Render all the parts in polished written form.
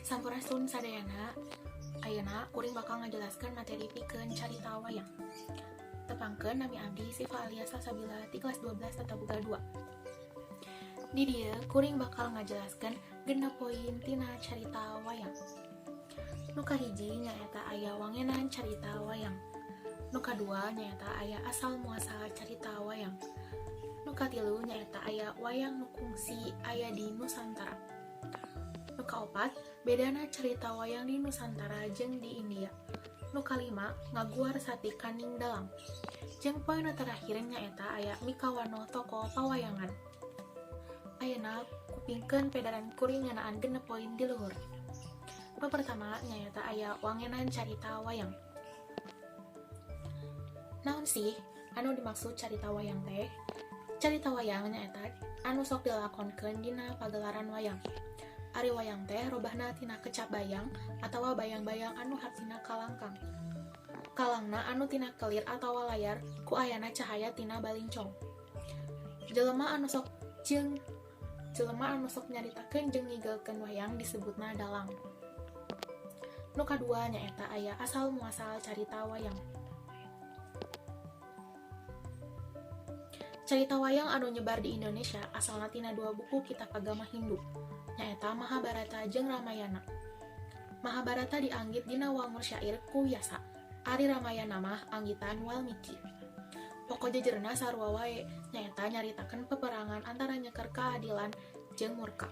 Sampurasun sadayana, ayeuna kuring bakal ngajelaskeun materi pikeun carita wayang. Tepangkeun nami abdi Siva alias Salsabila ti kelas 12 tata boga 2. Di dieu kuring bakal ngajelaskeun genep poin tina carita wayang. Nu kahiji nyaeta aya wangenan carita wayang. Nu kadua nyaeta aya asal muasal carita wayang. Nu katilu nyaeta aya wayang nu kungsi aya di Nusantara. Nu kaopat, bedana carita wayang di Nusantara jeung di India. Nu kalima, ngaguar sati kaning dalang. Jeung poin nu terakhir nyaeta aya mikawano tokoh pawayangan. Ayeuna kupingkeun pedaran kuring ngeunaan genep poin di luhur. Nu pertama nyaeta aya wangenan carita wayang. Naon sih anu dimaksud carita wayang teh? Carita wayang nyaeta anu sok dilakonkeun dina pagelaran wayang. Ari wayang teh robahna tina kecap bayang atawa bayang-bayang anu hartina kalangkang. Kalangna anu tina kelir atawa layar ku ayana cahaya tina balincong. Jelema anu sok nyaritakeun jeung ngigelkeun wayang disebutna dalang. Nu kadua nyaeta aya asal muasal carita wayang. Carita wayang anu nyebar di Indonesia asalna tina dua buku kitab agama Hindu, nyaeta Mahabharata jeung Ramayana. Mahabharata dianggit dina wangun syair ku Vyasa, ari Ramayana mah anggitan Walmiki. Pokok jejerna sarua wae nyaeta nyaritakeun peperangan antara nyeker keadilan jeung murka.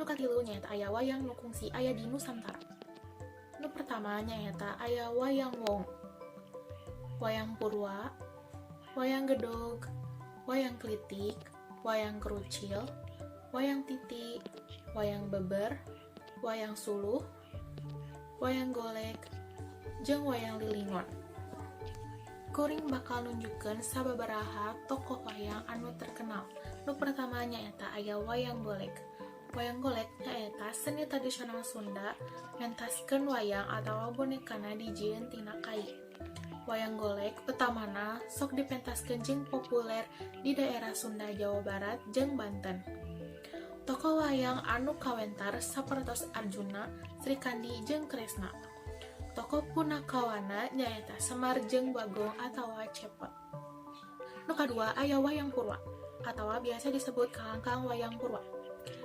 Nu katilu nyaeta aya wayang nu kungsi aya di Nusantara. Nu pertama nyaeta aya wayang wong, wayang purwa, wayang gedog, wayang klitik, wayang kerucil, wayang titi, wayang beber, wayang suluh, wayang golek, jeung wayang lilingon. Kuring bakal nunjukkeun sababaraha tokoh wayang anu terkenal. Nu pertama nyaeta aya wayang golek. Wayang golek nyaeta seni tradisional Sunda mentaskeun wayang atawa bonekana dijieun tina kai. Wayang golek utamana sok dipentaskeun jeung populer di daerah Sunda, Jawa Barat, jeung Banten. Tokoh wayang anu kawentar sapertos Arjuna, Srikandi, jeung Kresna. Tokoh punakawana nyaeta Semar jeung Bagong atawa Cepot. Nu kadua aya wayang purwa atawa biasa disebut kalangkang wayang purwa.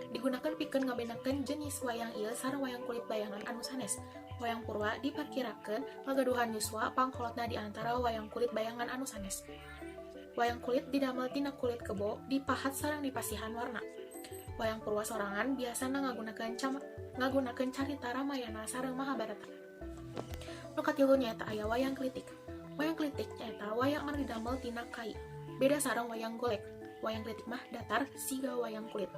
Digunakan pikeun ngabedakeun jenis wayang ieu sareng wayang kulit bayangan anu sanes. Wayang purwa diparkirakeun ngagaduhan yuswa pangkolotna di antara wayang kulit bayangan anu sanes. Wayang kulit didamel tina kulit kebo, dipahat sareng dipasihan warna. Wayang purwa sorangan biasana ngagunakeun carita Ramayana sareng Mahabharata. Nu katilu nyaeta aya wayang klitik. Wayang klitik nyaeta wayang anu didamel tina kai. Beda sareng wayang golek. Wayang klitik mah datar siga wayang kulit.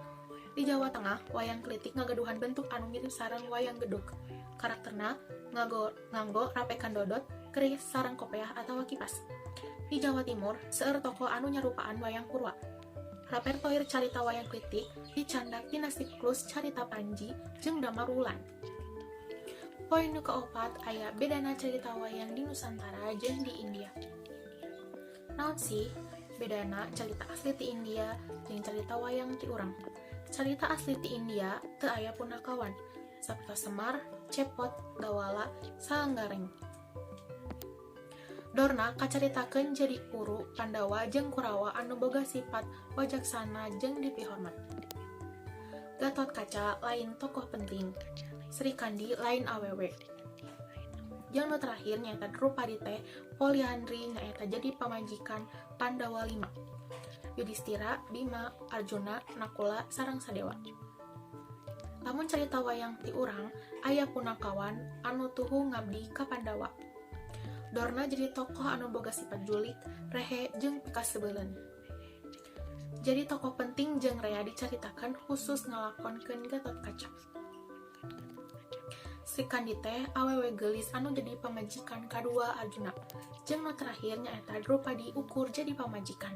Di Jawa Tengah, wayang klitik ngagaduhan bentuk anu mirip sareng wayang gedog. Karakterna nganggo rapekan dodot, keris sareng kopeah atawa kipas. Di Jawa Timur, seueur tokoh anu nyarupaan wayang purwa. Repertoir carita wayang klitik dicandak tina siklus carita Panji jeung Damarulan. Poin nu kaopat aya bedana carita wayang di Nusantara jeung di India. Naon sih bedana carita asli ti India jeung carita wayang ti urang? Carita asli ti India teu aya punakawan, sapertos Semar, Cepot, Gawala, Sanggareng. Dorna kacaritakeun jadi Kuru, Pandawa, jeung Kurawa anu boga sifat wajaksana jeung dipihormat. Gatotkaca lain tokoh penting, Srikandi lain awewe. Jeung nu terakhir nyaeta Drupadi teh poliandri nyaeta jadi pamajikan Pandawa 5. Yudhistira, Bima, Arjuna, Nakula, sareng Sadewa. Lamun carita wayang ti urang, aya punakawan anu tuhu ngabdi ka Pandawa. Dorna jadi tokoh anu boga sifat julik, rehe, jeung pikasebeuleun. Jadi tokoh penting jeung rea dicaritakeun khusus ngalakonkeun Gatotkaca. Srikandi teh awewe geulis anu jadi pamajikan kadua Arjuna. Jeung nu terakhir nyaeta Drupadi ukur jadi pamajikan.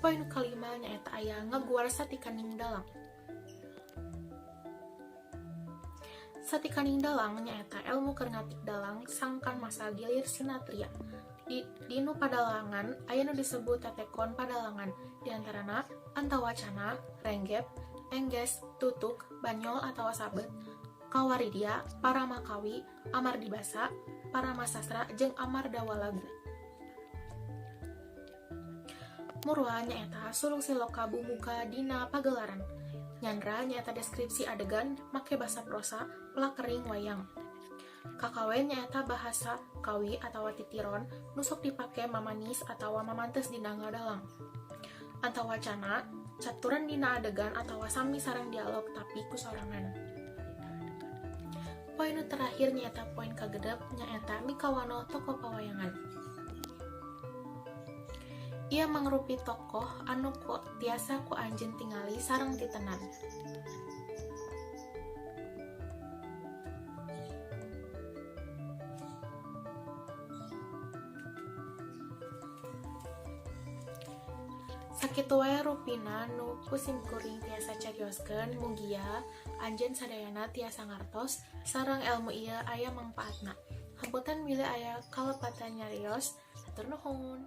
Poin kalima nyaeta aya ngaguar sati kaning dalang. Sati kaning dalang nyaeta ilmu keur ngatik dalang sangkan masa gilir sinatria. Di nu padalangan aya nu disebut tetekon padalangan, diantarana Antawacana, Renggep, engges, tutuk, banyol atau sabet, kawaridia, paramakawi, amardibasa, paramasastra, jeung amardawalagu. Murwa nyaeta suluk siloka bumuka dina pagelaran. Nyandra nyaeta deskripsi adegan make basa prosa pelakering wayang. Kakawen nyaeta bahasa kawi atau titiron nusok dipake mamanis atau mamantes dina ngadalang. Antawacana caturan dina adegan atau sami sareng dialog tapi kusorangan. Poin terakhir nyaeta poin kagedep nyaeta mikawano tokoh pawayangan. Ia mangrupi tokoh anu tiasa ku anjeun tingali sareng ditenan. Sakitu wae rupina nu kusim kuring tiasa carioskeun mugia anjeun sadayana tiasa ngartos sareng ilmu ieu aya mangpaatna. Hapunten milih aya kalepatan nyarios. Hatur nuhun.